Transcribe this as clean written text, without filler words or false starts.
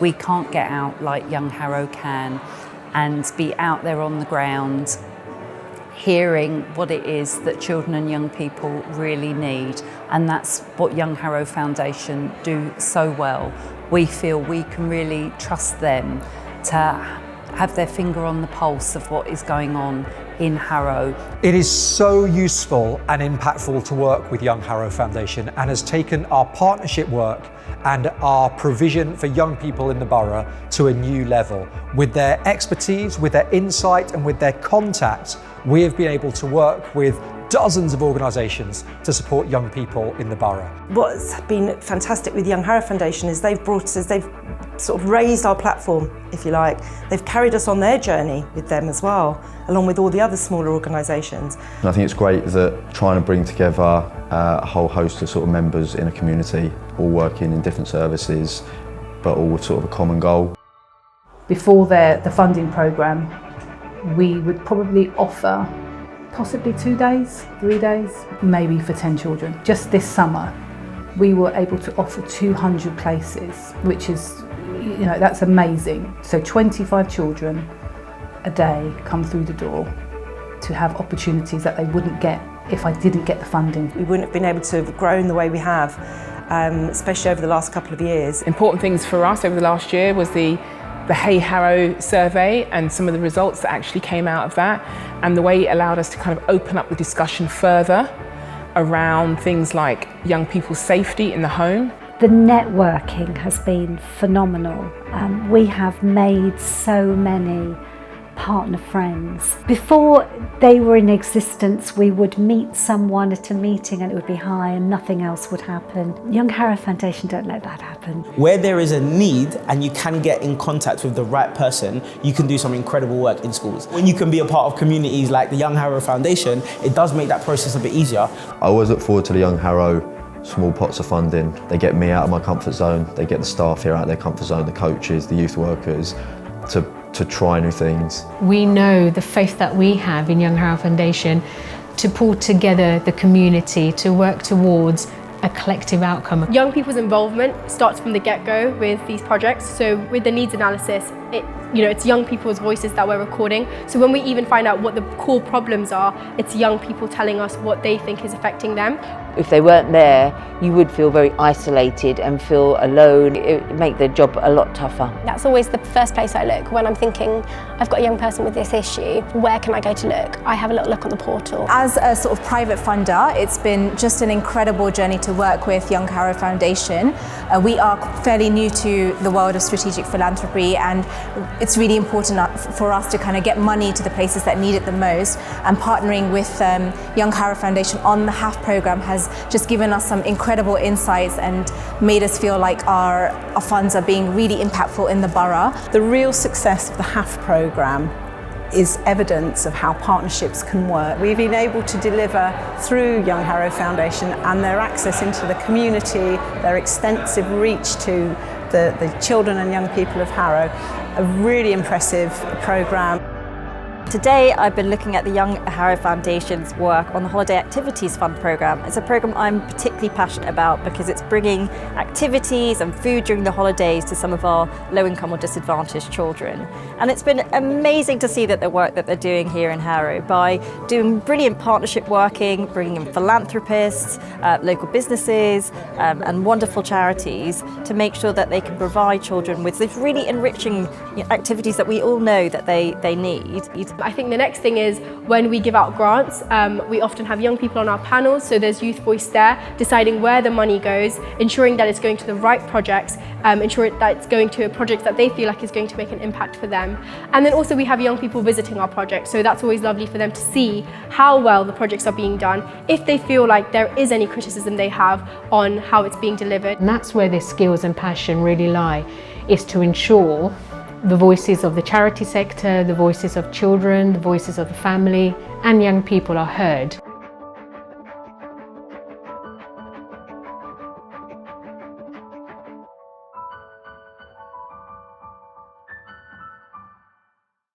We can't get out like Young Harrow can and be out there on the ground, hearing what it is that children and young people really need. And that's what Young Harrow Foundation do so well. We feel we can really trust them to have their finger on the pulse of what is going on in Harrow. It is so useful and impactful to work with Young Harrow Foundation, and has taken our partnership work and our provision for young people in the borough to a new level. With their expertise, with their insight and with their contacts, we have been able to work with dozens of organisations to support young people in the borough. What's been fantastic with Young Harrow Foundation is they've sort of raised our platform, if you like. They've carried us on their journey with them as well, along with all the other smaller organisations. I think it's great that trying to bring together a whole host of sort of members in a community, all working in different services, but all with sort of a common goal. Before the funding programme, we would probably offer possibly 2 days, 3 days, maybe for 10 children. Just this summer, we were able to offer 200 places, which is, that's amazing. So 25 children a day come through the door to have opportunities that they wouldn't get if I didn't get the funding. We wouldn't have been able to have grown the way we have, especially over the last couple of years. Important things for us over the last year was the Hey Harrow survey and some of the results that actually came out of that, and the way it allowed us to kind of open up the discussion further around things like young people's safety in the home. The networking has been phenomenal. We have made so many partner friends. Before they were in existence, we would meet someone at a meeting and it would be hi and nothing else would happen. Young Harrow Foundation don't let that happen. Where there is a need and you can get in contact with the right person, you can do some incredible work in schools. When you can be a part of communities like the Young Harrow Foundation, it does make that process a bit easier. I always look forward to the Young Harrow small pots of funding. They get me out of my comfort zone, they get the staff here out of their comfort zone, the coaches, the youth workers, to try new things. We know the faith that we have in Young Harrow Foundation to pull together the community to work towards a collective outcome. Young people's involvement starts from the get-go with these projects. So with the needs analysis, it's young people's voices that we're recording. So when we even find out what the core problems are, it's young people telling us what they think is affecting them. If they weren't there, you would feel very isolated and feel alone. It would make the job a lot tougher. That's always the first place I look when I'm thinking, I've got a young person with this issue, where can I go to look? I have a little look on the portal. As a sort of private funder, it's been just an incredible journey to work with Young Harrow Foundation. We are fairly new to the world of strategic philanthropy, and it's really important for us to kind of get money to the places that need it the most, and partnering with Young Harrow Foundation on the HAF programme has just given us some incredible insights and made us feel like our funds are being really impactful in the borough. The real success of the HAF programme is evidence of how partnerships can work. We've been able to deliver through Young Harrow Foundation and their access into the community, their extensive reach to the children and young people of Harrow, a really impressive programme. Today I've been looking at the Young Harrow Foundation's work on the Holiday Activities Fund programme. It's a programme I'm particularly passionate about because it's bringing activities and food during the holidays to some of our low-income or disadvantaged children. And it's been amazing to see that the work that they're doing here in Harrow by doing brilliant partnership working, bringing in philanthropists, local businesses and wonderful charities to make sure that they can provide children with these really enriching activities that we all know that they need. I think the next thing is when we give out grants, we often have young people on our panels, so there's youth voice there, deciding where the money goes, ensuring that it's going to the right projects, ensuring that it's going to a project that they feel like is going to make an impact for them. And then also we have young people visiting our projects, so that's always lovely for them to see how well the projects are being done, if they feel like there is any criticism they have on how it's being delivered. And that's where their skills and passion really lie, is to ensure the voices of the charity sector, the voices of children, the voices of the family and young people are heard.